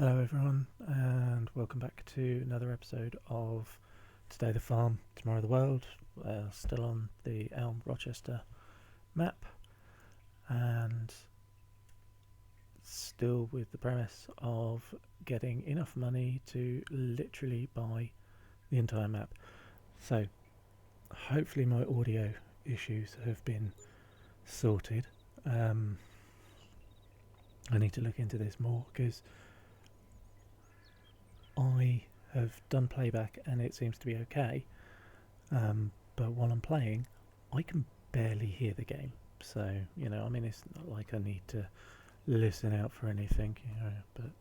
Hello everyone and welcome back to another episode of Today the Farm, Tomorrow the World. Still on the Elm Rochester map and still with the premise of getting enough money to literally buy the entire map. So hopefully my audio issues have been sorted. I need to look into this more because I have done playback and it seems to be okay, but while I'm playing I can barely hear the game, so it's not like I need to listen out for anything, but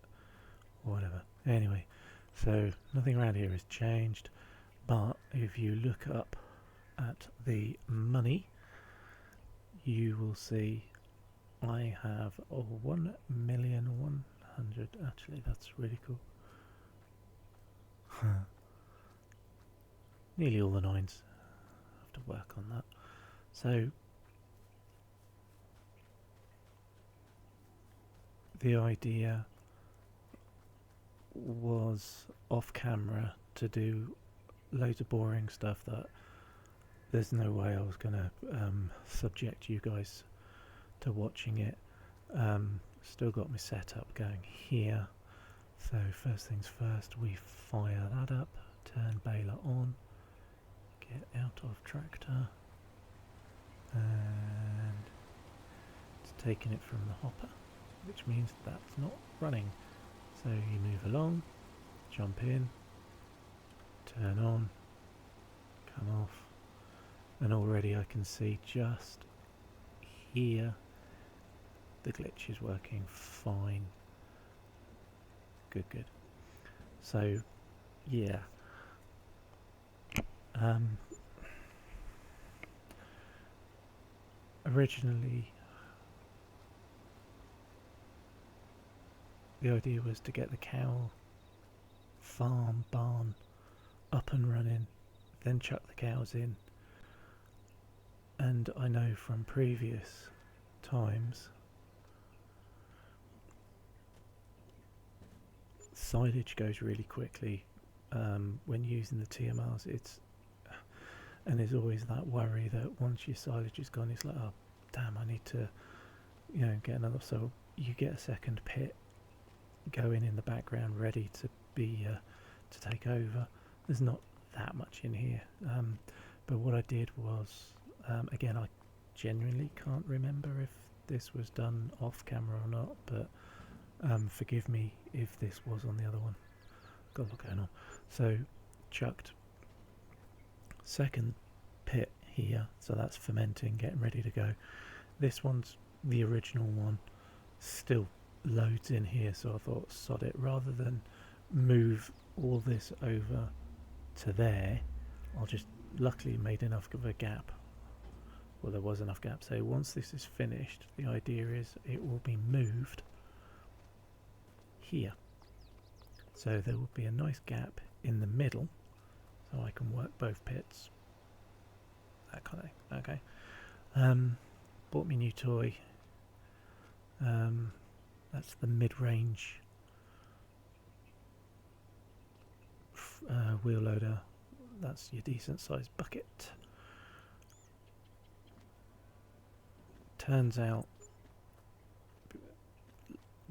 whatever. Anyway, so nothing around here has changed, but if you look up at the money you will see I have 1,100,000. Actually, that's really cool. Nearly all the nines. Have to work on that. So the idea was off camera to do loads of boring stuff that there's no way I was going to subject you guys to watching it. Still got my setup going here. So first things first, we fire that up, turn baler on, get out of tractor, and it's taking it from the hopper, which means that's not running. So you move along, jump in, turn on, come off, and already I can see just here the glitch is working fine. Good. So yeah, originally the idea was to get the cow farm barn up and running, then chuck the cows in. And I know from previous times silage goes really quickly when using the TMRs. And there's always that worry that once your silage is gone, it's like, oh damn, I need to get another. So you get a second pit going in the background ready to be to take over. There's not that much in here, but what I did was, again, I genuinely can't remember if this was done off camera or not, but forgive me if this was on the other one. Got a lot going on. So chucked second pit here, so that's fermenting, getting ready to go. This one's the original one, still loads in here, so I thought sod it, rather than move all this over to there, I'll just, luckily made enough of a gap. Well, there was enough gap, so once this is finished, the idea is it will be moved here, so there will be a nice gap in the middle so I can work both pits, that kind of thing. Okay. Bought me new toy. That's the mid-range wheel loader. That's your decent sized bucket. Turns out,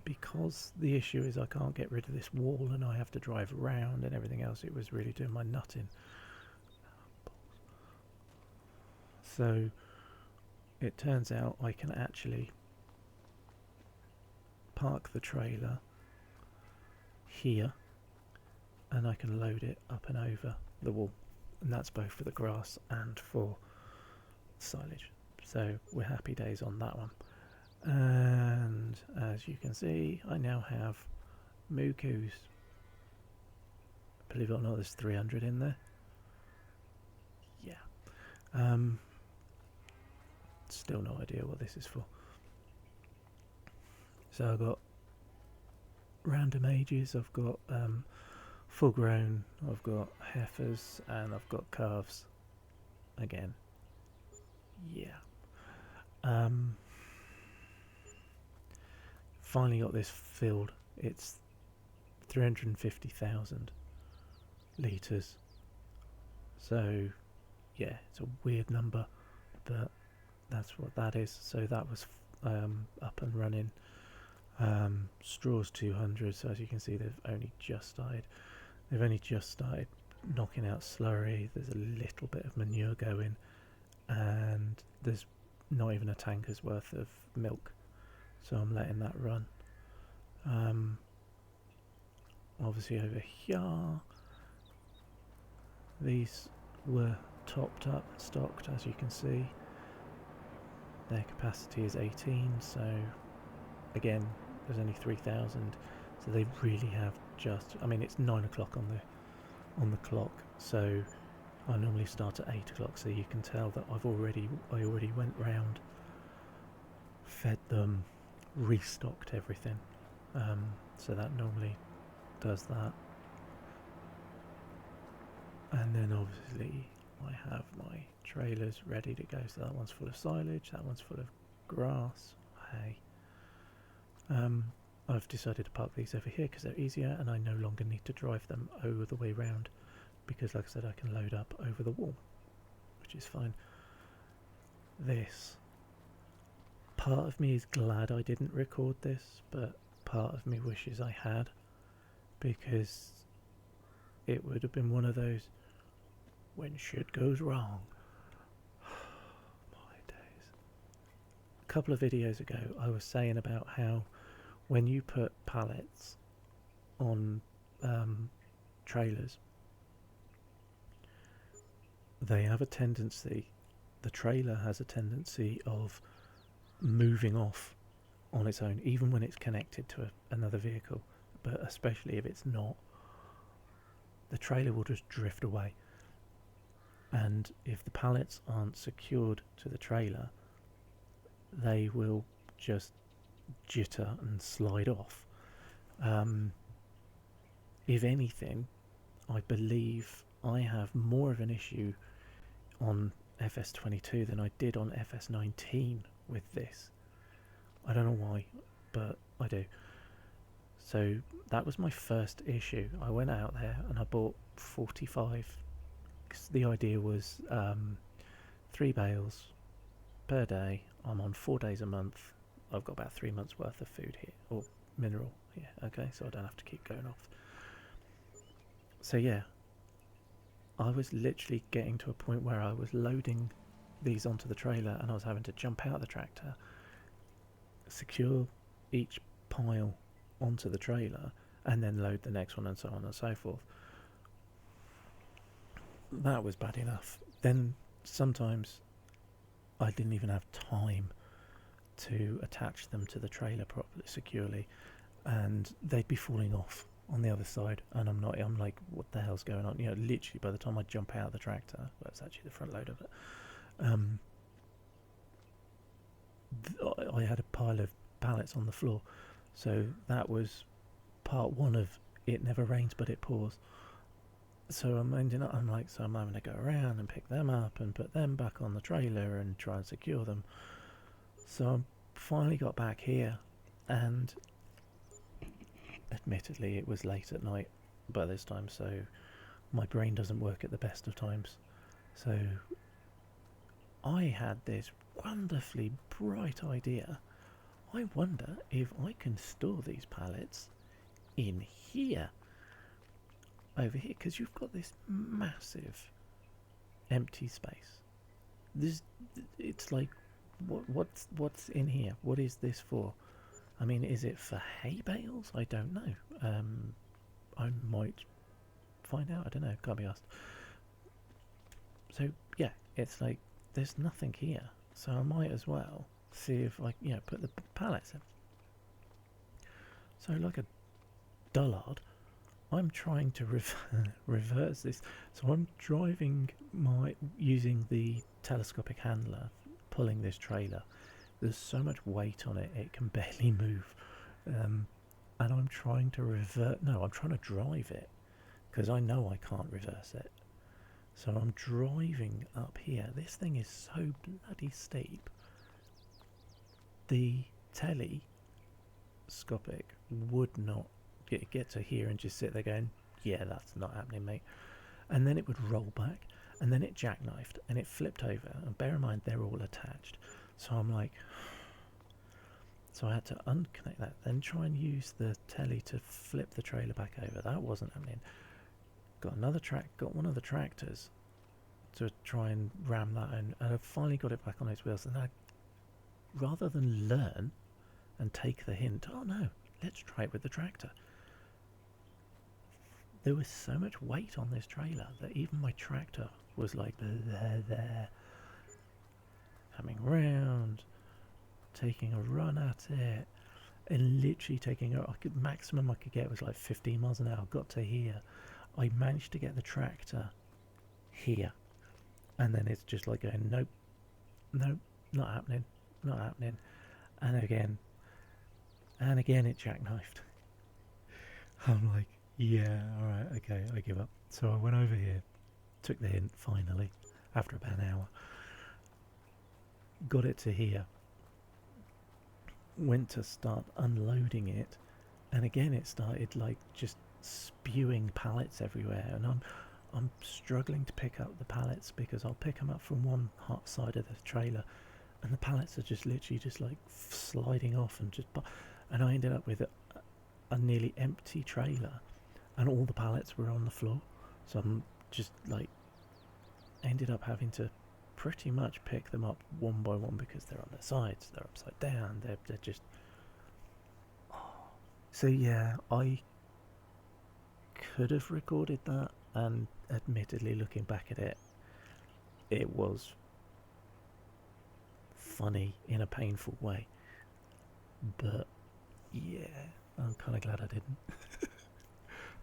because the issue is I can't get rid of this wall and I have to drive around and everything else, it was really doing my nutting. So it turns out I can actually park the trailer here and I can load it up and over the wall, and that's both for the grass and for silage. So we're happy days on that one. And as you can see, I now have moo coos. Believe it or not, there's 300 in there. Yeah. Still no idea what this is for. So I've got random ages, I've got full grown, I've got heifers, and I've got calves again. Yeah. Finally got this filled. It's 350,000 litres. So yeah, it's a weird number, but that's what that is. So that was up and running. Straws 200, so as you can see they've only just started. They've only just started knocking out slurry. There's a little bit of manure going, and there's not even a tanker's worth of milk, so I'm letting that run. Obviously over here, these were topped up, stocked, as you can see. Their capacity is 18, so again, there's only 3,000, so they really have just, I mean, it's 9 o'clock on the clock, so I normally start at 8 o'clock, so you can tell that I already went round, fed them, restocked everything. So that normally does that. And then obviously I have my trailers ready to go. So that one's full of silage, that one's full of grass, hay. I've decided to park these over here because they're easier and I no longer need to drive them over the way round, because like I said, I can load up over the wall, which is fine. This, part of me is glad I didn't record this, but part of me wishes I had, because it would have been one of those when shit goes wrong. My days. A couple of videos ago I was saying about how when you put pallets on trailers, they have a tendency, the trailer has a tendency of moving off on its own, even when it's connected to another vehicle, but especially if it's not, the trailer will just drift away. And if the pallets aren't secured to the trailer, they will just jitter and slide off. If anything, I believe I have more of an issue on FS22 than I did on FS19 with this. I don't know why, but I do. So that was my first issue. I went out there and I bought 45, because the idea was 3 bales per day. I'm on 4 days a month. I've got about 3 months worth of food here, or mineral here, okay, so I don't have to keep going off. So yeah, I was literally getting to a point where I was loading these onto the trailer and I was having to jump out of the tractor, secure each pile onto the trailer, and then load the next one, and so on and so forth. That was bad enough. Then sometimes I didn't even have time to attach them to the trailer properly, securely, and they'd be falling off on the other side, and I'm like, what the hell's going on? You know, literally by the time I jump out of the tractor, well, it's actually the front load of it, I had a pile of pallets on the floor. So that was part one of it never rains but it pours. So I'm having to go around and pick them up and put them back on the trailer and try and secure them. So I finally got back here, and admittedly it was late at night by this time, so my brain doesn't work at the best of times. So I had this wonderfully bright idea. I wonder if I can store these pallets in here, over here, because you've got this massive empty space. It's like, what's in here? What is this for? I mean, is it for hay bales? I don't know. I might find out. I don't know. Can't be asked. So yeah, it's like there's nothing here, so I might as well see if I, put the pallets in. So like a dullard, I'm trying to reverse this. So I'm using the telescopic handler, pulling this trailer. There's so much weight on it, it can barely move. And I'm trying to I'm trying to drive it, because I know I can't reverse it. So I'm driving up here. This thing is so bloody steep. The telescopic would not get to here and just sit there going, yeah, that's not happening, mate. And then it would roll back, and then it jackknifed, and it flipped over. And bear in mind, they're all attached. So I'm like, so I had to unconnect that, then try and use the telly to flip the trailer back over. That wasn't happening. Got one of the tractors to try and ram that in, and I finally got it back on its wheels. And I, rather than learn and take the hint, oh no, let's try it with the tractor. There was so much weight on this trailer that even my tractor was like there, coming round, taking a run at it, and literally taking a maximum I could get was like 15 miles an hour. Got to here, I managed to get the tractor here, and then it's just like going, nope, not happening, and again it jackknifed. I'm like, yeah, alright, okay, I give up. So I went over here, took the hint finally, after about an hour, got it to here, went to start unloading it, and again it started like just spewing pallets everywhere, and I'm struggling to pick up the pallets because I'll pick them up from one hot side of the trailer, and the pallets are just literally just like sliding off, and I ended up with a nearly empty trailer, and all the pallets were on the floor. So I'm just like ended up having to pretty much pick them up one by one because they're on their sides, they're upside down, they're just. So yeah, I could have recorded that, and admittedly, looking back at it, it was funny in a painful way. But yeah, I'm kind of glad I didn't.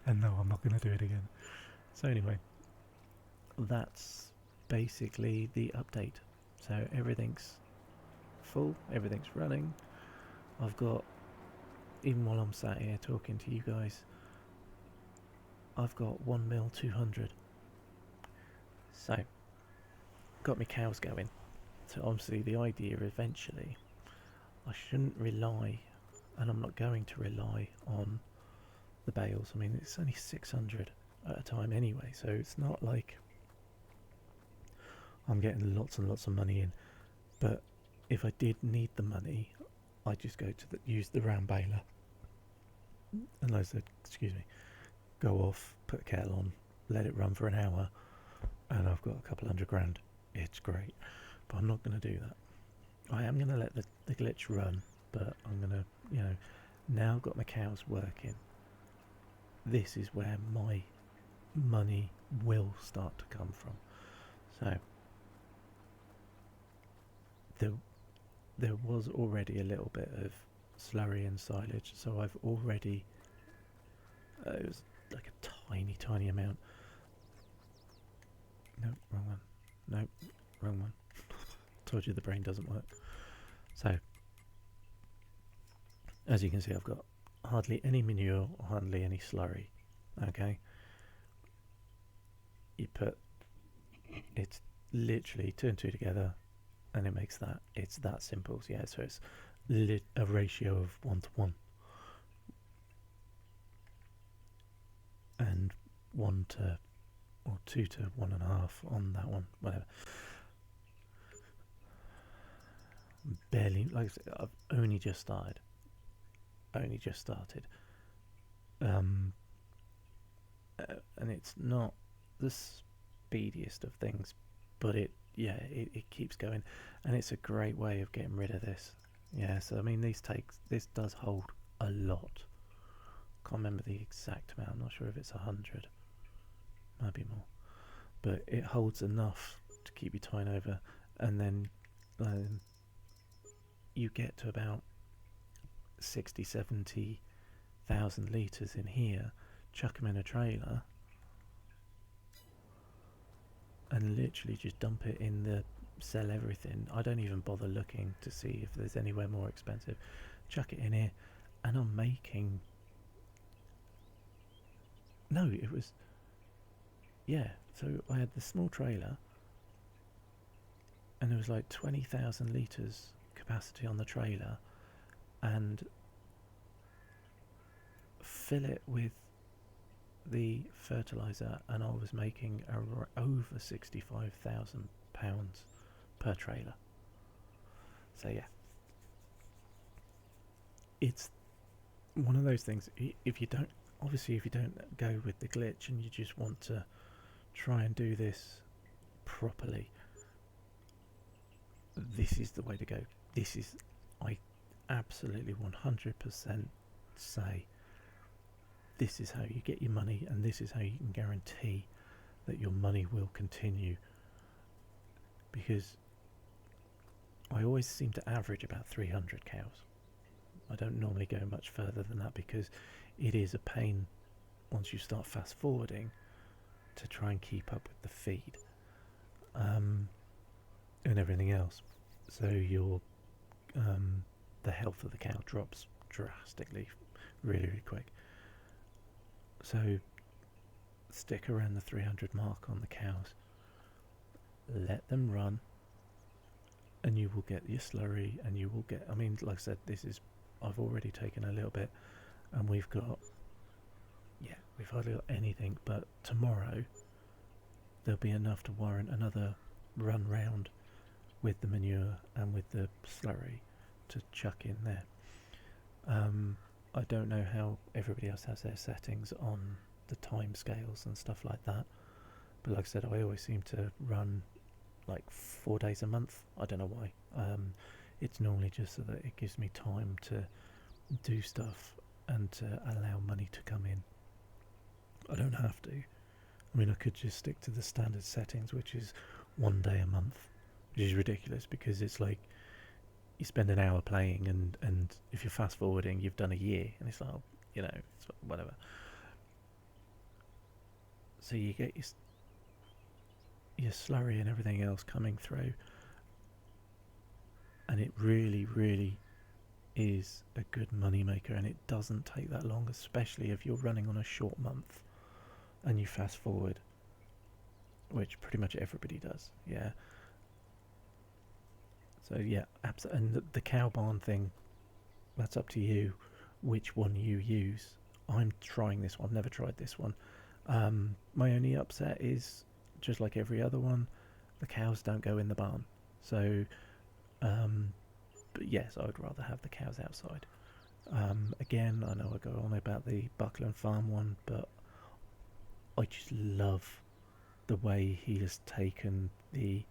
And no, I'm not going to do it again. So anyway, that's basically the update. So everything's full, everything's running. I've got, even while I'm sat here talking to you guys, I've got 1 mil 200. So, got my cows going. So obviously the idea eventually, I shouldn't rely, and I'm not going to rely on the bales. I mean, it's only 600 at a time anyway, so it's not like I'm getting lots and lots of money in. But if I did need the money, I just go to use the round baler, and I said, excuse me, go off, put the kettle on, let it run for an hour, and I've got a couple $100,000. It's great, but I'm not going to do that. I am going to let the glitch run, but I'm going to, now I've got my cows working, this is where my money will start to come from. So there was already a little bit of slurry and silage, so I've already, it was like a tiny amount. No, wrong one. No, wrong one. Told you the brain doesn't work. So, as you can see, I've got hardly any manure or hardly any slurry. Okay, you put, it's literally 2 and 2 together, and it makes that. It's that simple. So yeah, so it's a ratio of 1 to 1, and 1 to, or 2 to 1.5 on that one. Whatever. Barely, like I said, I've only just started. And it's not the speediest of things, but it keeps going, and it's a great way of getting rid of this. Yeah, so I mean, this does hold a lot. Can't remember the exact amount. I'm not sure if it's 100, might be more, but it holds enough to keep you tying over, and then you get to about 60,000-70,000 litres in here, chuck them in a trailer, and literally just dump it in the sell everything. I don't even bother looking to see if there's anywhere more expensive. Chuck it in here, and I'm making, no, it was, yeah, so I had the small trailer, and there was like 20,000 litres capacity on the trailer, and fill it with the fertiliser, and I was making over £65,000 per trailer. So yeah, it's one of those things. If you don't, obviously, if you don't go with the glitch and you just want to try and do this properly, this is the way to go. This is, I absolutely 100% say, this is how you get your money, and this is how you can guarantee that your money will continue. Because I always seem to average about 300 cows. I don't normally go much further than that, because it is a pain once you start fast forwarding to try and keep up with the feed and everything else. So your the health of the cow drops drastically, really, really quick. So stick around the 300 mark on the cows, let them run, and you will get your slurry, and you will get, I mean, like I said, I've already taken a little bit, and we've hardly got anything, but tomorrow there'll be enough to warrant another run round with the manure and with the slurry to chuck in there. I don't know how everybody else has their settings on the time scales and stuff like that, but like I said, I always seem to run like 4 days a month. I don't know why. It's normally just so that it gives me time to do stuff and to allow money to come in. I don't have to. I mean, I could just stick to the standard settings, which is 1 day a month, which is ridiculous, because it's like you spend an hour playing, and if you're fast forwarding, you've done a year, and it's like, it's whatever. So you get your slurry and everything else coming through, and it really, really is a good money maker, and it doesn't take that long, especially if you're running on a short month and you fast forward, which pretty much everybody does. Yeah. So yeah, absolutely. And the cow barn thing, that's up to you which one you use. I'm trying this one. I've never tried this one. My only upset is, just like every other one, the cows don't go in the barn. So but yes, I would rather have the cows outside. Again, I know I go on about the Buckland Farm one, but I just love the way he has taken the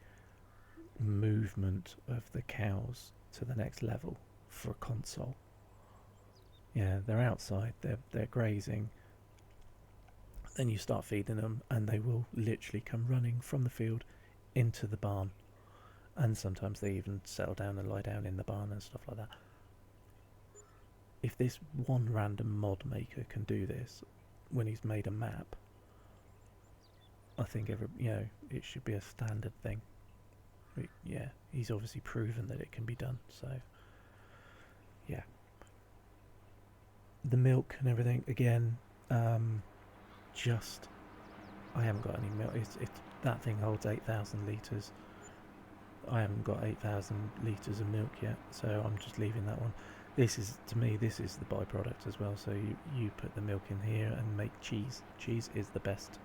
movement of the cows to the next level for a console. Yeah, they're outside, they're grazing, then you start feeding them, and they will literally come running from the field into the barn, and sometimes they even settle down and lie down in the barn and stuff like that. If this one random mod maker can do this when he's made a map, I think it should be a standard thing. Yeah, he's obviously proven that it can be done. So yeah, the milk and everything, again, I haven't got any milk. It's that thing holds 8,000 litres. I haven't got 8,000 litres of milk yet, so I'm just leaving that one. This is, to me, this is the byproduct as well. So you put the milk in here and make cheese. Cheese is the best.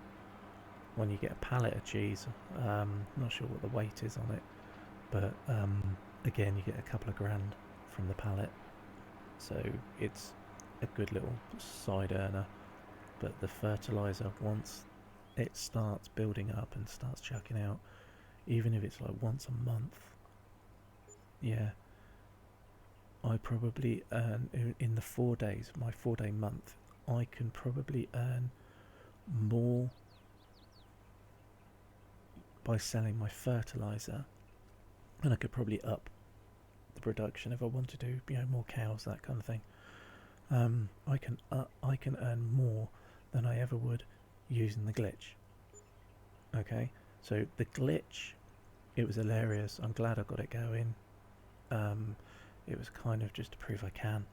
When you get a pallet of cheese, not sure what the weight is on it, but again, you get a couple of grand from the pallet, so it's a good little side earner. But the fertilizer, once it starts building up and starts chucking out, even if it's like once a month, yeah, I probably earn in the 4 days, my 4-day month, I can probably earn more by selling my fertilizer, and I could probably up the production if I wanted to, more cows, that kind of thing. I can earn more than I ever would using the glitch. Okay, so the glitch, it was hilarious. I'm glad I got it going. It was kind of just to prove I can,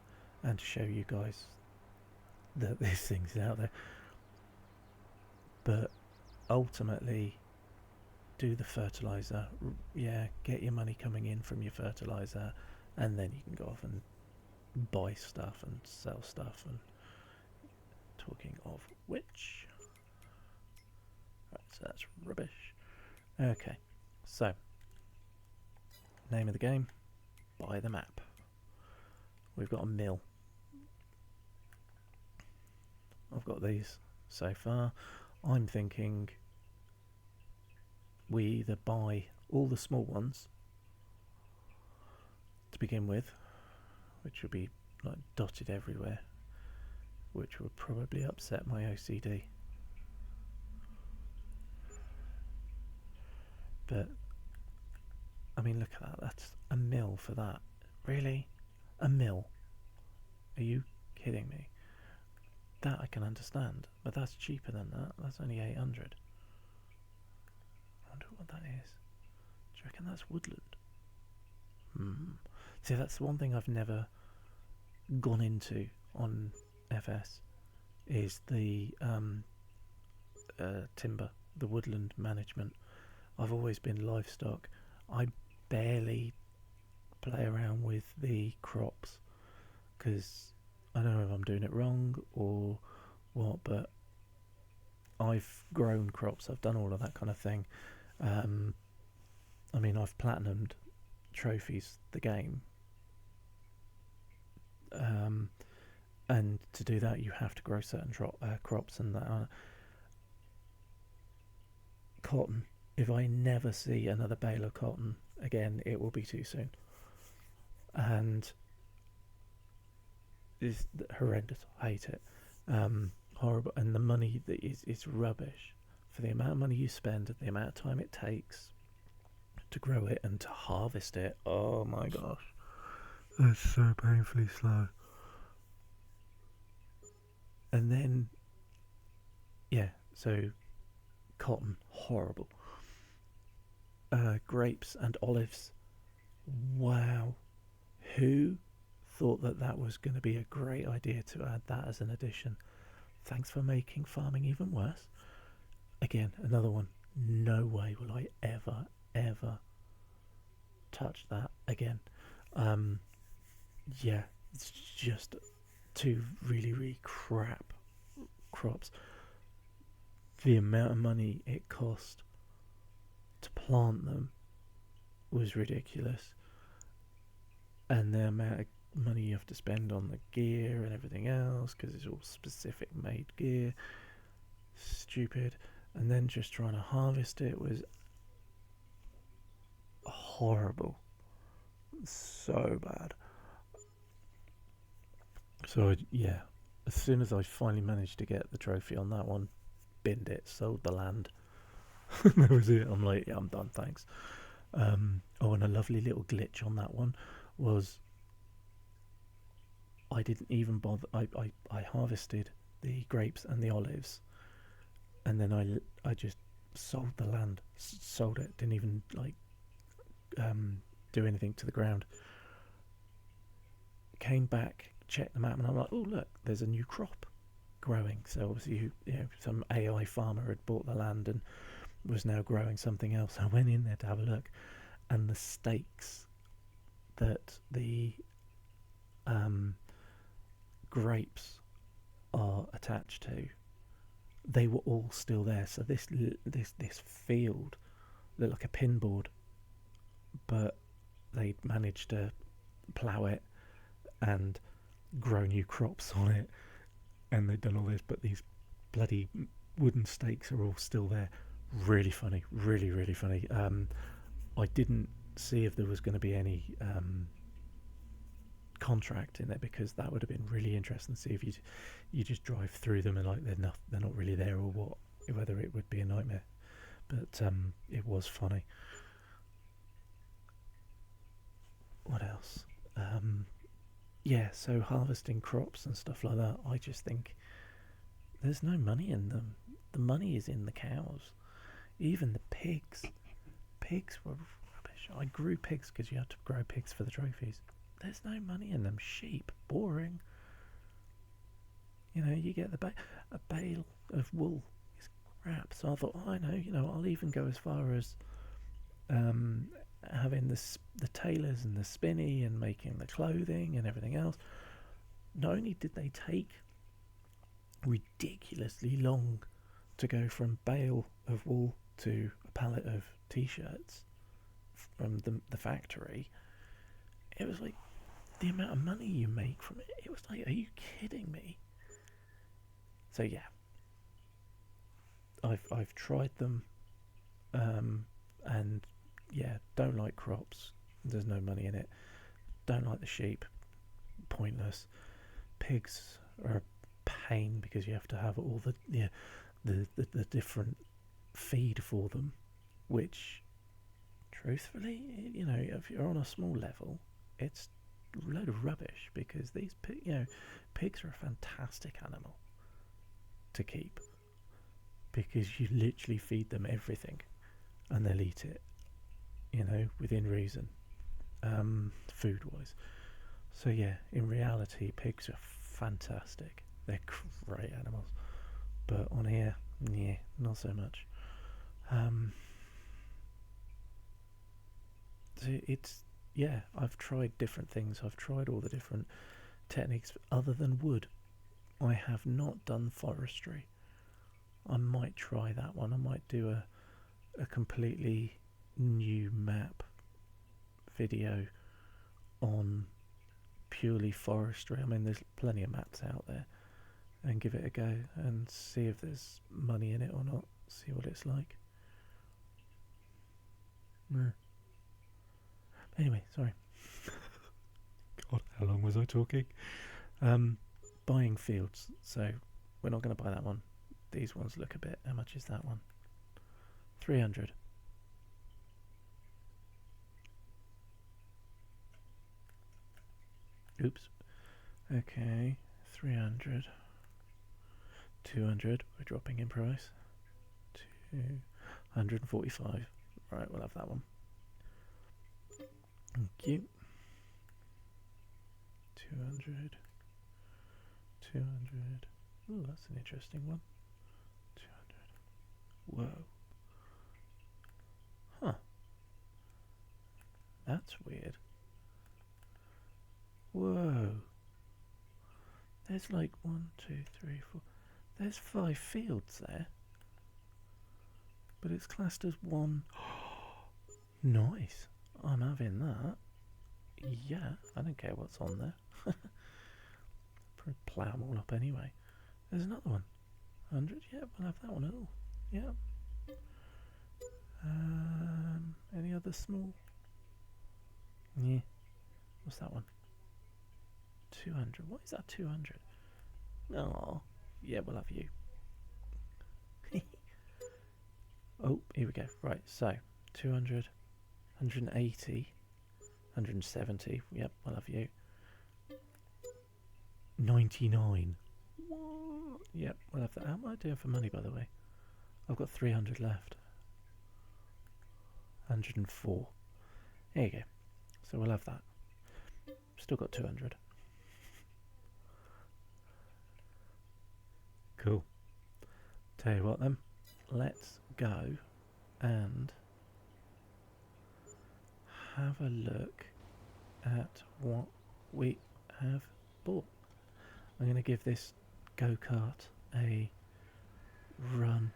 and to show you guys that this thing's out there. But ultimately, do the fertilizer, get your money coming in from your fertilizer, and then you can go off and buy stuff and sell stuff, and talking of which, right, so that's rubbish. Okay, so name of the game, buy the map. We've got a mill. I've got these so far. I'm thinking we either buy all the small ones to begin with, which would be like dotted everywhere, which would probably upset my OCD. But I mean, look at that. That's a mil for that. Really? A mil? Are you kidding me? That I can understand, but that's cheaper than that. That's only 800. I wonder what that is. Do you reckon that's woodland? See, that's the one thing I've never gone into on FS is the timber, the woodland management. I've always been livestock. I barely play around with the crops because I don't know if I'm doing it wrong or what, but I've grown crops, I've done all of that kind of thing. I mean, I've platinumed trophies the game, and to do that you have to grow certain crops, and that cotton. If I never see another bale of cotton again, it will be too soon. And it's horrendous. I hate it. Horrible. And the money that is rubbish for the amount of money you spend and the amount of time it takes to grow it and to harvest it. Oh my gosh. That's so painfully slow. And then, yeah, so cotton, horrible. Grapes and olives. Wow. Who thought that was going to be a great idea to add that as an addition? Thanks for making farming even worse. Again, another one. No way will I ever touch that again. Yeah, it's just two really crap crops. The amount of money it cost to plant them was ridiculous, and the amount of money you have to spend on the gear and everything else because it's all specific made gear, stupid. And then just trying to harvest it was horrible, so bad. So yeah, as soon as I finally managed to get the trophy on that one, binned it, sold the land. That was it. I'm like, yeah, I'm done, thanks. Oh, and a lovely little glitch on that one was I didn't even bother. I harvested the grapes and the olives, and then I just sold the land, sold it. Didn't even do anything to the ground. Came back, checked the map, and I'm like, oh look, there's a new crop growing. So obviously, some AI farmer had bought the land and was now growing something else. I went in there to have a look, and the stakes that the grapes are attached to, they were all still there. So this field looked like a pinboard, but they'd managed to plough it and grow new crops on it, and they'd done all this, but these bloody wooden stakes are all still there. Really funny, really funny. I didn't see if there was going to be any contract in it, because that would have been really interesting to see if you just drive through them and like they're not really there, or what, whether it would be a nightmare. But it was funny. What else? Yeah, so harvesting crops and stuff like that, I just think there's no money in them. The money is in the cows. Even the pigs. Pigs were rubbish. I grew pigs because you had to grow pigs for the trophies. There's no money in them. Sheep, boring. You get a bale of wool is crap. So I thought, I know, I'll even go as far as having the tailors and the spinney and making the clothing and everything else. Not only did they take ridiculously long to go from bale of wool to a pallet of t-shirts from the factory. It was like the amount of money you make from it. It was like, are you kidding me? So yeah, I've tried them, and yeah, don't like crops. There's no money in it. Don't like the sheep. Pointless. Pigs are a pain because you have to have all the different feed for them, which, truthfully, you know, if you're on a small level, it's a load of rubbish because these pigs are a fantastic animal to keep because you literally feed them everything and they'll eat it, you know, within reason, food wise. So yeah, in reality, pigs are fantastic. They're great animals, but on here, yeah, not so much. So it's, yeah, I've tried different things. I've tried all the different techniques other than wood. I have not done forestry. I might try that one. I might do a completely new map video on purely forestry. I mean, there's plenty of maps out there, and give it a go and see if there's money in it or not. See what it's like. Anyway, sorry. God, how long was I talking? Buying fields. So we're not going to buy that one. These ones look a bit. How much is that one? 300. Oops. Okay, 300. 200. We're dropping in price. 245. Right, we'll have that one. Thank you. 200. 200. Oh, that's an interesting one. 200. Whoa. Huh. That's weird. Whoa. There's like 1, 2, 3, 4. There's 5 fields there. But it's classed as one. Nice. I'm having that. Yeah, I don't care what's on there. Probably plough them all up anyway. There's another one. 100. Yeah, we'll have that one at all. Yeah. Any other small? Yeah. What's that one? 200. What is that 200? Oh, yeah, we'll have you. Oh, here we go. Right, so 200, 180, 170. Yep, we'll have you. 99. What? Yep, we'll have that. How am I doing for money, by the way? I've got 300 left. 104. There you go. So we'll have that. Still got 200. Cool. Tell you what then, let's go and have a look at what we have bought. I'm going to give this go-kart a run.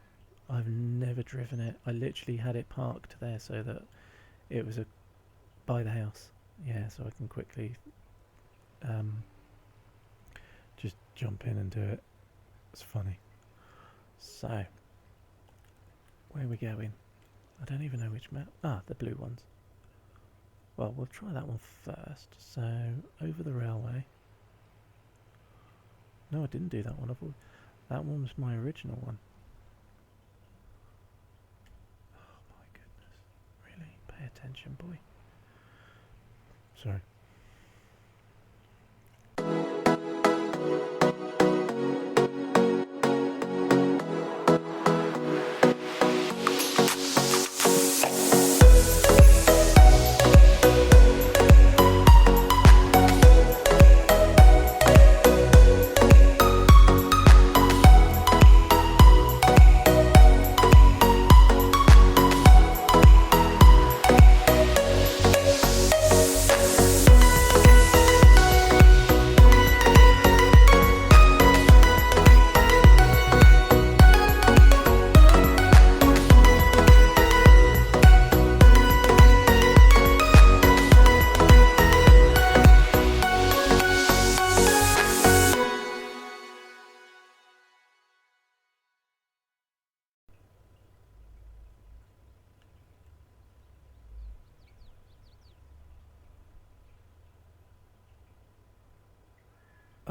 I've never driven it. I literally had it parked there so that it was by the house. Yeah, so I can quickly just jump in and do it. It's funny. So, where are we going? I don't even know which map. Ah, the blue ones. Well, we'll try that one first. So, over the railway. No, I didn't do that one. That one was my original one. Oh my goodness. Really? Pay attention, boy. Sorry.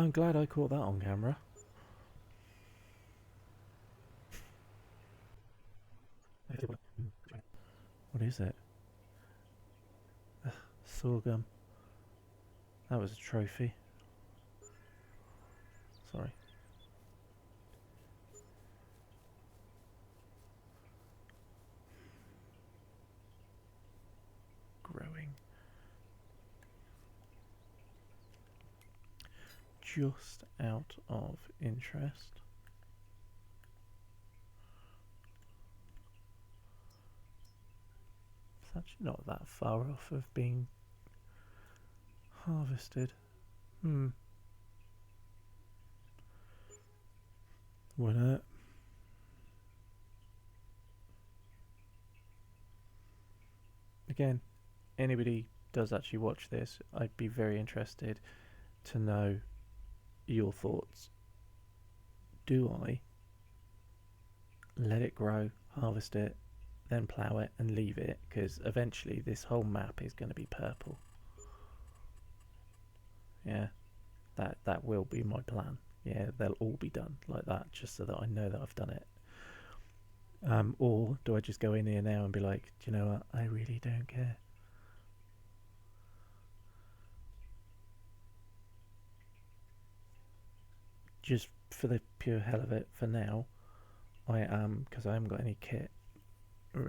I'm glad I caught that on camera. What is it? Sorghum. That was a trophy. Sorry. Growing. Just out of interest. It's actually not that far off of being harvested. Why not? Again, anybody does actually watch this, I'd be very interested to know your thoughts. Do I let it grow, harvest it, then plough it and leave it? Because eventually this whole map is going to be purple. Yeah, that will be my plan. Yeah, they'll all be done like that, just so that I know that I've done it. Or do I just go in here now and be like, do you know what, I really don't care? Just for the pure hell of it, for now, I am, because I haven't got any kit. Oh,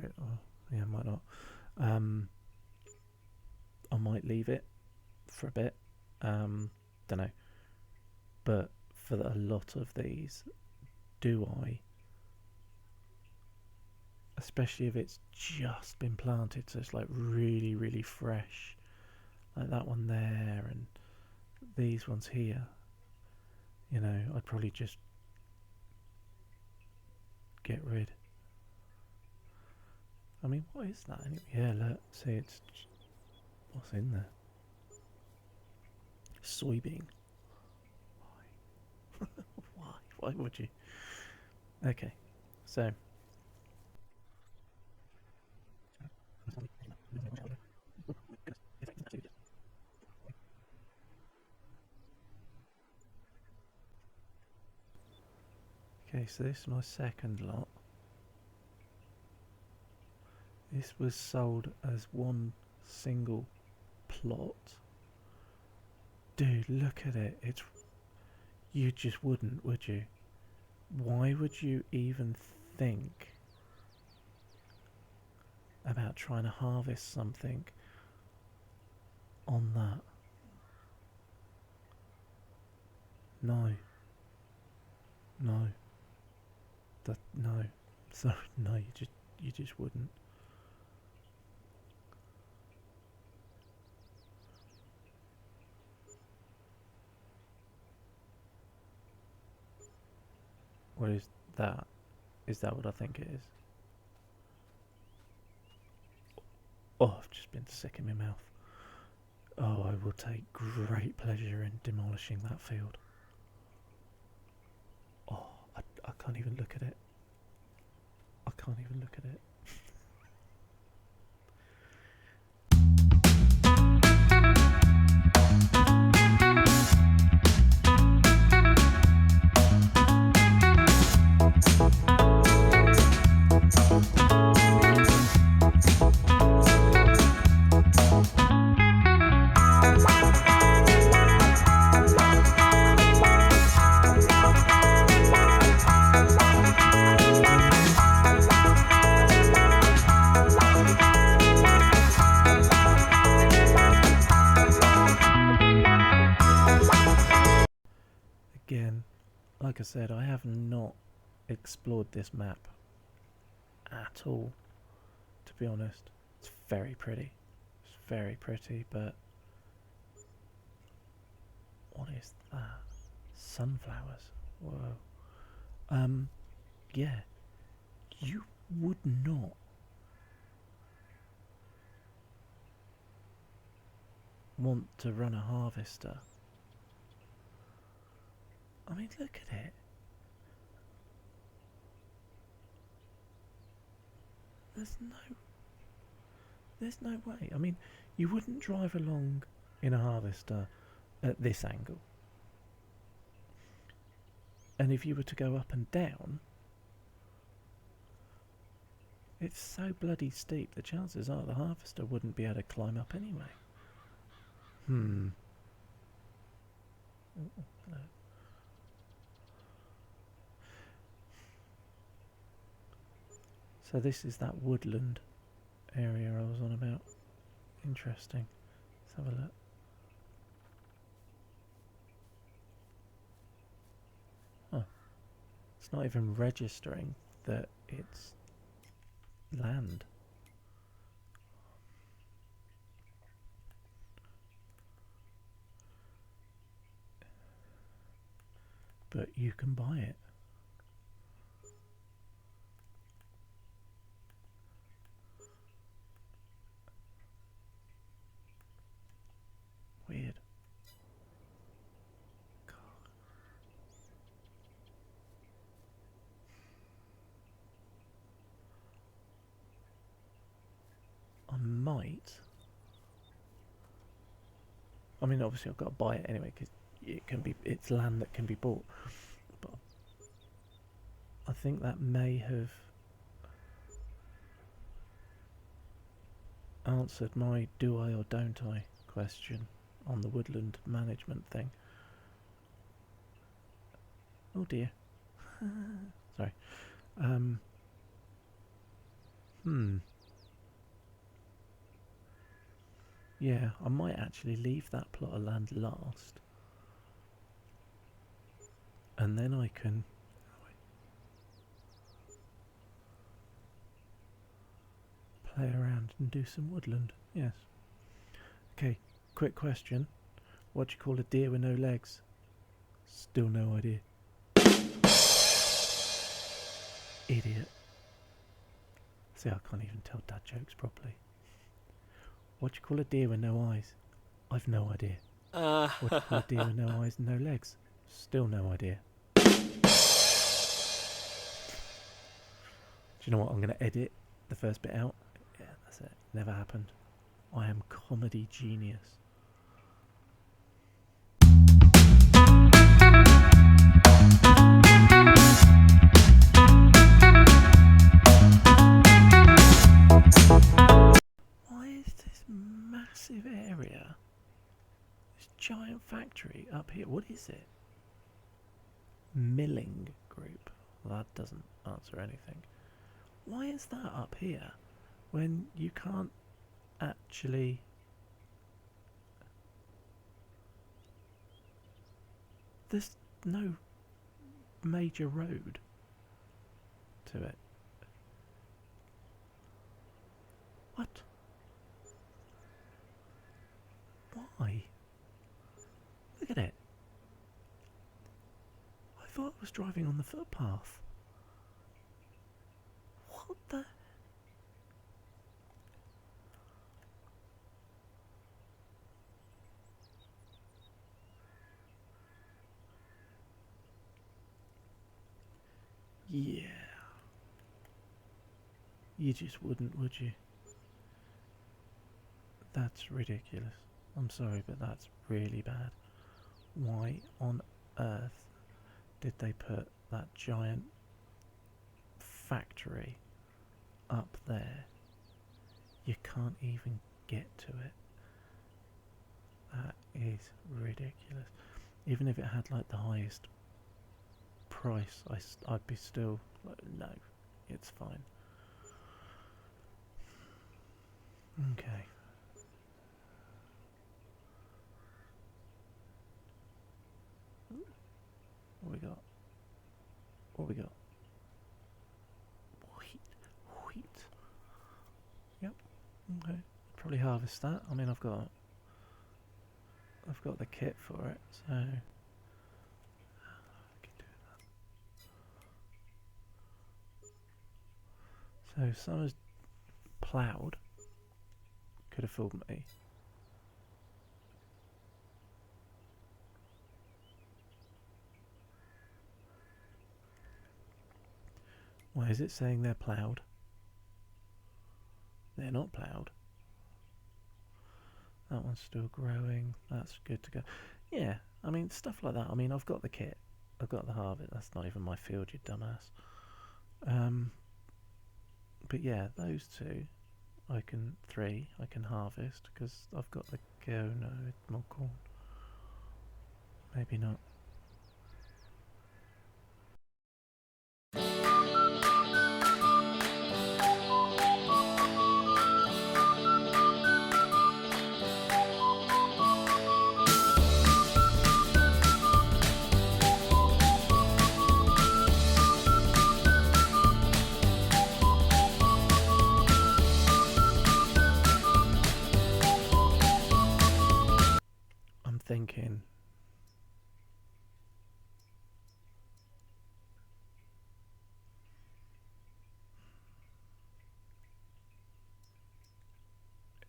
yeah, I might not. I might leave it for a bit. Don't know. But for a lot of these, do I? Especially if it's just been planted, so it's like really, really fresh. Like that one there, and these ones here. You know, I'd probably just get rid. I mean, what is that anyway? Yeah, look, see, it's what's in there? Soybean. Why? Why? Why would you? Okay, so. Okay, so this is my second lot. This was sold as one single plot. Dude, look at it. It's, you just wouldn't, would you? Why would you even think about trying to harvest something on that? No. No. No. Sorry, no, you just wouldn't. What is that? Is that what I think it is? Oh, I've just been sick in my mouth. Oh, I will take great pleasure in demolishing that field. Oh, I can't even look at it. I can't even look at it. Again, like I said, I have not explored this map at all, to be honest. It's very pretty. It's very pretty, but what is that? Sunflowers. Whoa. Yeah. You would not want to run a harvester. I mean, look at it. There's no way. I mean, you wouldn't drive along in a harvester at this angle. And if you were to go up and down, it's so bloody steep, the chances are the harvester wouldn't be able to climb up anyway. Oh, hello. So this is that woodland area I was on about. Interesting. Let's have a look. Oh, it's not even registering that it's land. But you can buy it. Weird. God. I might. I mean, obviously I've got to buy it anyway because it's land that can be bought. But I think that may have answered my do I or don't I question on the woodland management thing. Oh dear. Sorry. Yeah, I might actually leave that plot of land last. And then I can play around and do some woodland. Yes. Okay, quick question. What do you call a deer with no legs? Still no idea. Idiot. See, I can't even tell dad jokes properly. What do you call a deer with no eyes? I've no idea. What do you call a deer with no eyes and no legs? Still no idea. Do you know what? I'm going to edit the first bit out. Yeah, that's it. Never happened. I am comedy genius. Why is this massive area, this giant factory up here? What is it? Milling group. Well, that doesn't answer anything. Why is that up here when you can't actually... There's no major road to it. What? Why? Look at it. I thought I was driving on the footpath. What the... Yeah. You just wouldn't, would you? That's ridiculous. I'm sorry, but that's really bad. Why on earth did they put that giant factory up there? You can't even get to it. That is ridiculous. Even if it had like the highest price, I'd be still like, no, it's fine. Okay. What we got? What we got? Wheat. Yep. Okay. Probably harvest that. I mean, I've got the kit for it, so I can do that. So if someone's ploughed, could have fooled me. Why is it saying they're ploughed? They're not ploughed. That one's still growing. That's good to go. Yeah, I mean, stuff like that. I mean, I've got the kit. I've got the harvest. That's not even my field, you dumbass. But yeah, those two, I can harvest because I've got the go. No, it's more corn. Maybe not. I'm thinking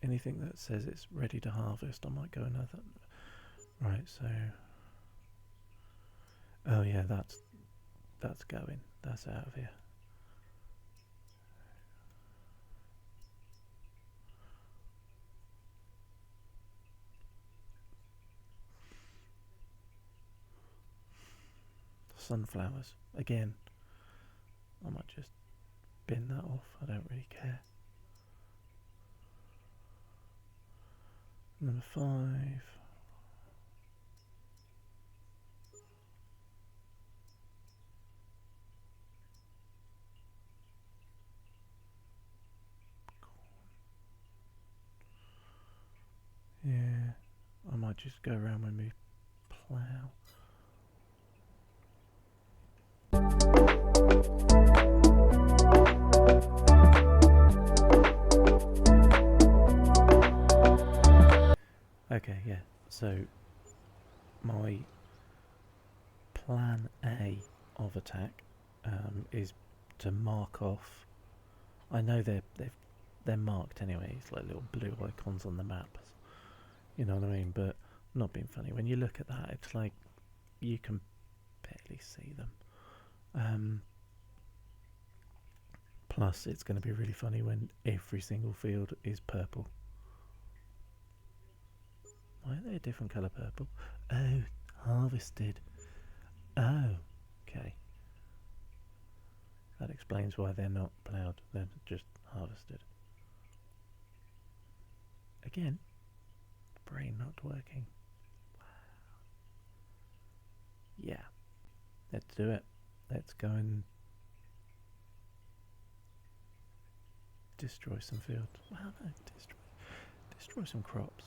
anything that says it's ready to harvest, I might go another. Right, so oh yeah, that's going. That's out of here. Sunflowers again. I might just bin that off. I don't really care. Number 5. Yeah, I might just go around when we plough. Okay, yeah, so my plan A of attack is to mark off. I know they're marked anyway. It's like little blue icons on the map. You know what I mean? But not being funny. When you look at that, it's like you can barely see them. Plus, it's going to be really funny when every single field is purple. Why are they a different colour purple? Oh, harvested. Oh, okay. That explains why they're not ploughed. They're just harvested. Again, brain not working. Wow. Yeah. Let's do it. Let's go and destroy some fields. Well, no, destroy some crops.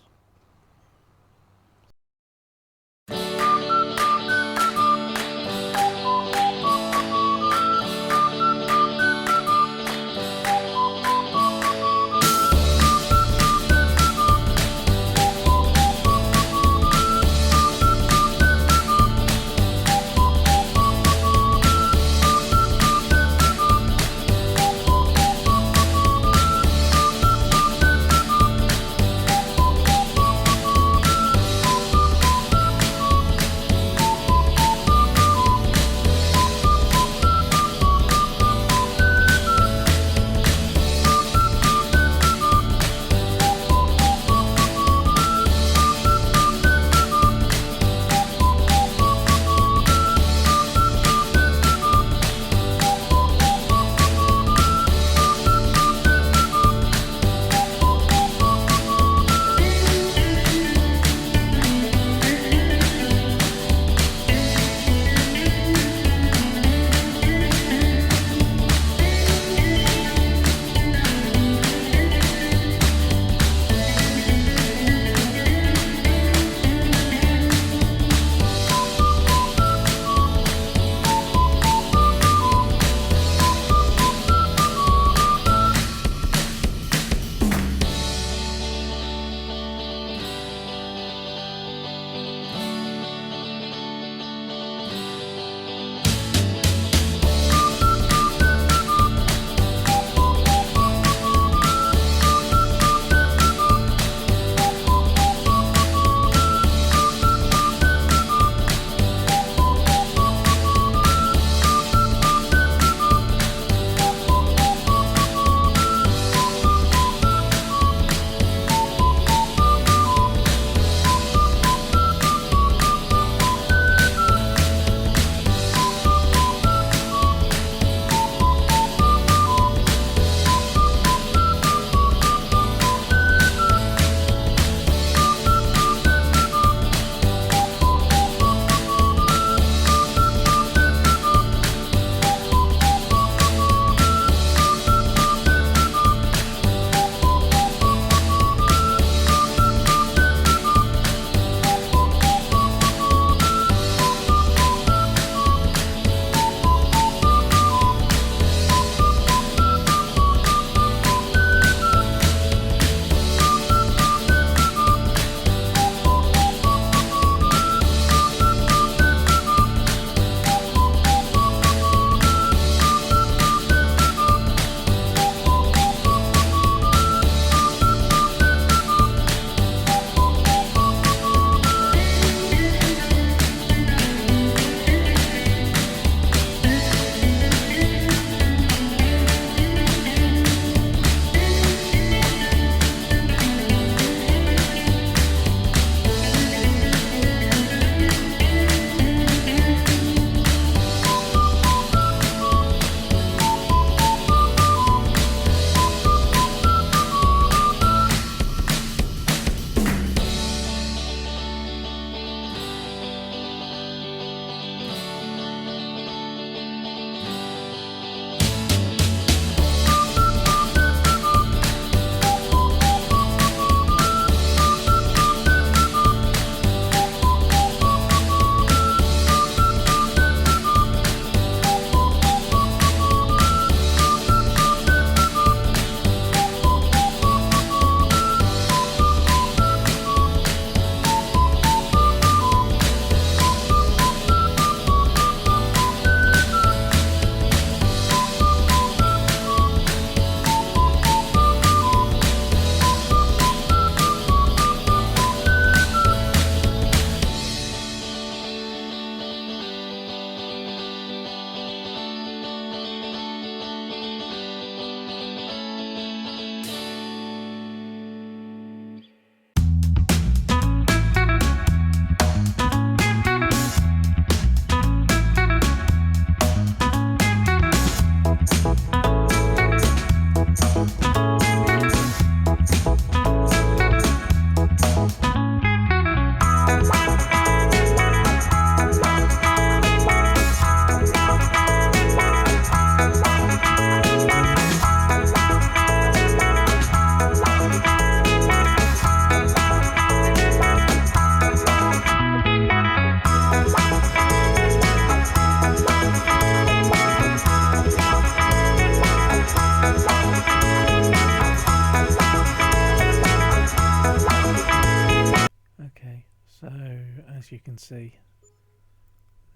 you can see,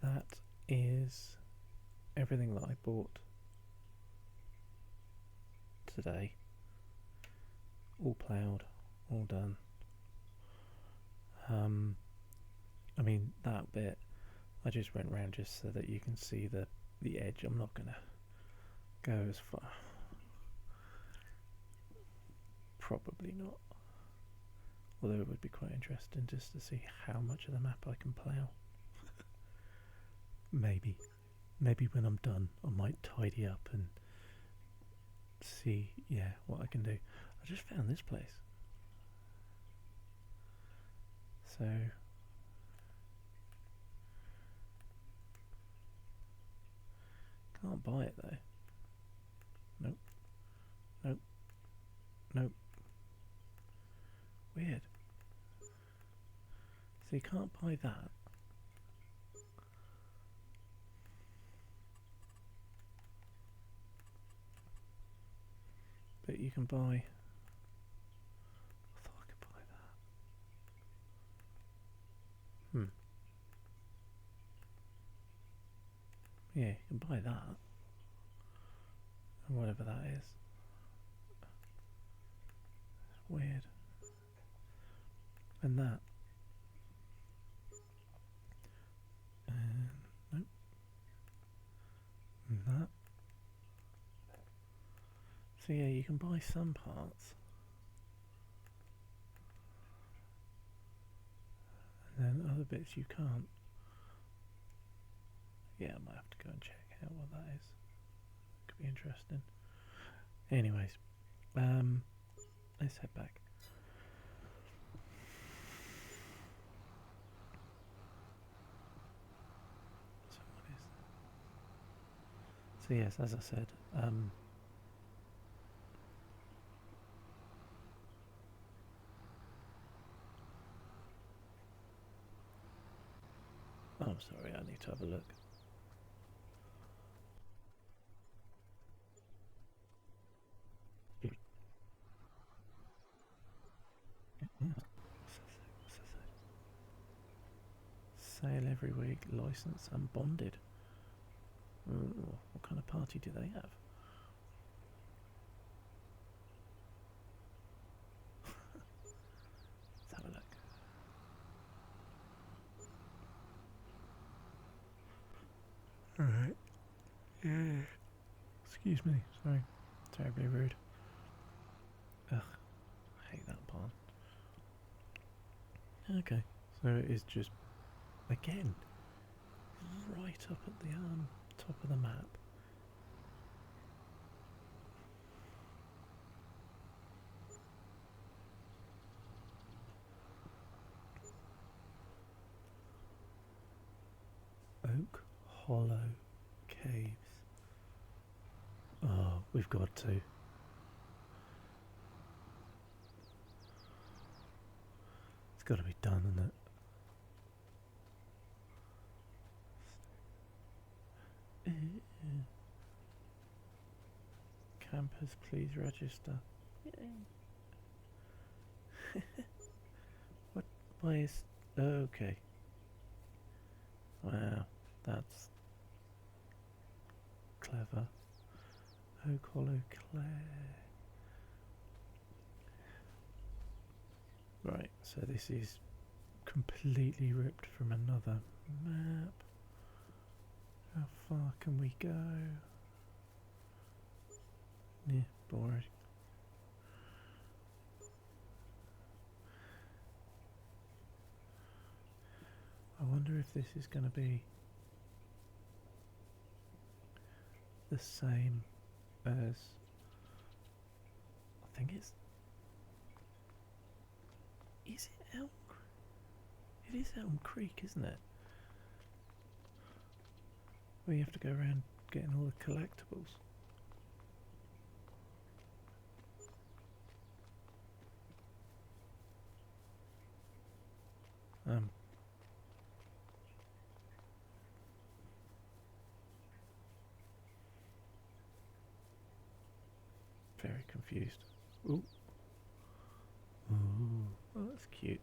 that is everything that I bought today. All ploughed, all done. I mean, that bit, I just went round just so that you can see the edge. I'm not going to go as far. Probably not. Although it would be quite interesting just to see how much of the map I can plough. Maybe when I'm done I might tidy up and see, yeah, what I can do. I just found this place. So can't buy it though. Nope. Nope. Nope. Weird. So you can't buy that. But you can buy... I thought I could buy that. Yeah, you can buy that. And whatever that is. It's weird. And that. And nope. And that. So yeah, you can buy some parts. And then other bits you can't. Yeah, I might have to go and check out what that is. Could be interesting. Anyways, let's head back. So what is that? So yes, as I said, oh, I'm sorry, I need to have a look. Sale every week, licensed and bonded. Ooh, what kind of party do they have? Let's have a look. Alright. Yeah. Excuse me, sorry. Terribly rude. Ugh, I hate that part. Okay, so it is just, again, right up at the top of the map. Oak Hollow Caves. Oh, we've got to. It's got to be done, isn't it? Campers, please register. What? Why is... Okay. Wow, that's clever. Oak Hollow Clare. Right, so this is completely ripped from another map. How far can we go? Yeah, boring. I wonder if this is going to be the same as... I think it's... Is it Elm Creek? It is Elm Creek, isn't it? Where you have to go around getting all the collectibles. Very confused. Ooh. Ooh. Oh, that's cute.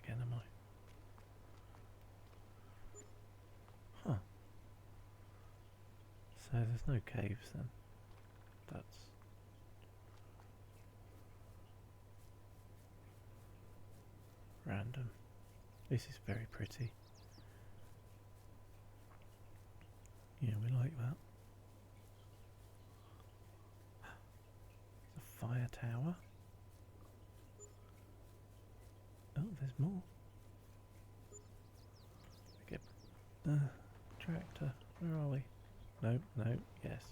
again, am I? Huh. So there's no caves then. That's random. This is very pretty. Yeah, we like that. It's a fire tower. Oh, there's more. Get the tractor. Where are we? No, no, yes.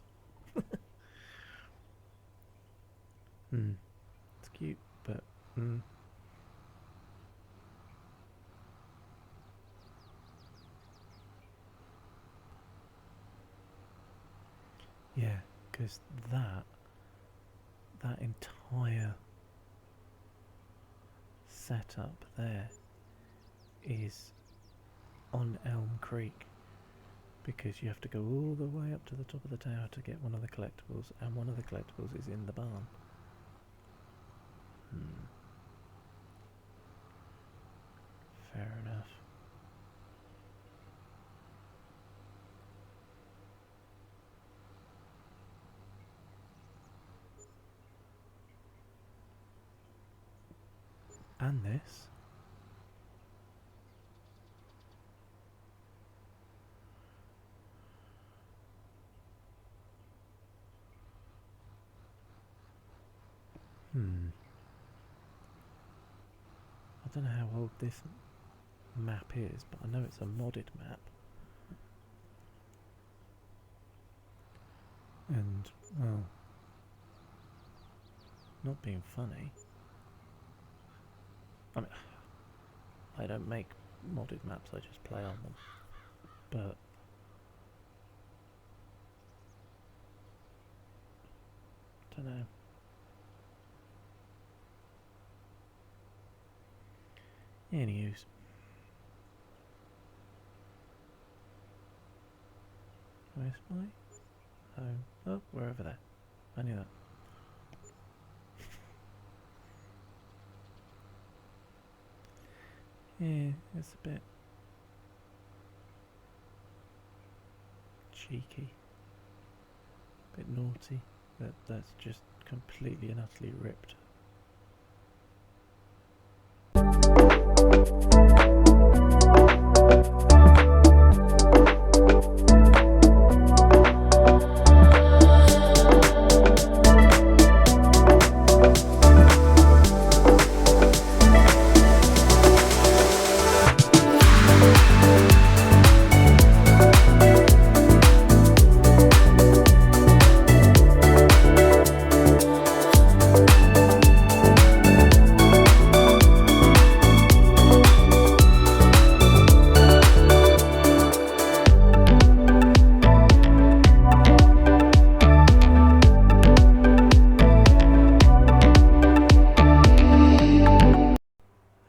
It's cute, but yeah, because that entire setup there is on Elm Creek, because you have to go all the way up to the top of the tower to get one of the collectibles, and one of the collectibles is in the barn. Fair enough. And this. I don't know how old this map is, but I know it's a modded map. And, well, not being funny, I mean, I don't make modded maps, I just play on them. But don't know. Any use. Where's my home? Oh, we're over there. I knew that. Yeah, it's a bit cheeky, a bit naughty. That's just completely and utterly ripped.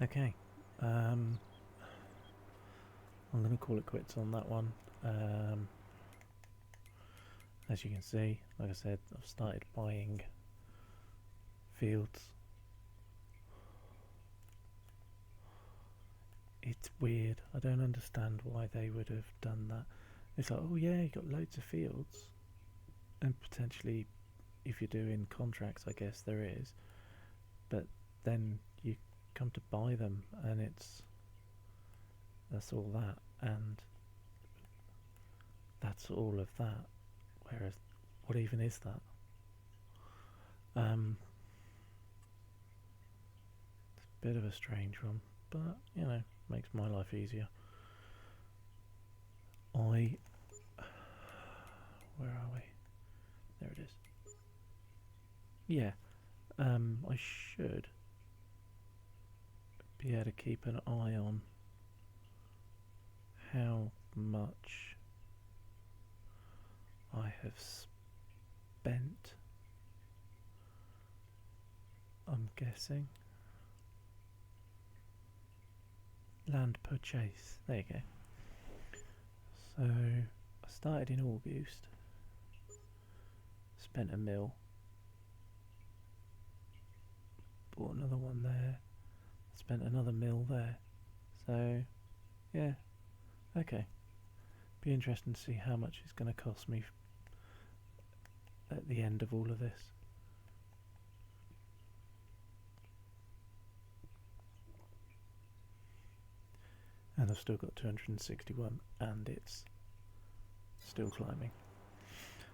Okay, I'm going to call it quits on that one. As you can see, like I said, I've started buying fields. It's weird. I don't understand why they would have done that. It's like, oh yeah, you got loads of fields, and potentially, if you're doing contracts, I guess there is. But then you come to buy them, and that's all that, and that's all of that. Whereas, what even is that? It's a bit of a strange one, but you know, makes my life easier. Where are we? There it is. Yeah, I should be able to keep an eye on how much I have spent. I'm guessing. Land purchase. There you go. So I started in August. Spent a mil. Bought another one there. Spent another mil there. So yeah, okay. Be interesting to see how much it's going to cost me at the end of all of this. And I've still got 261 and it's still climbing.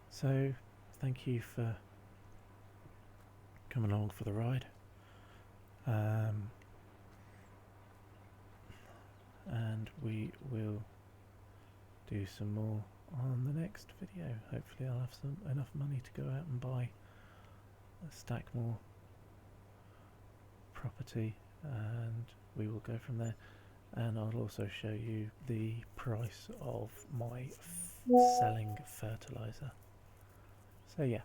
So thank you for coming along for the ride. And we will do some more on the next video. Hopefully I'll have enough money to go out and buy a stack more property, and we will go from there. And I'll also show you the price of my selling fertilizer. So yeah,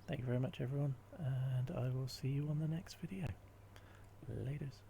thank you very much everyone, and I will see you on the next video. Laters.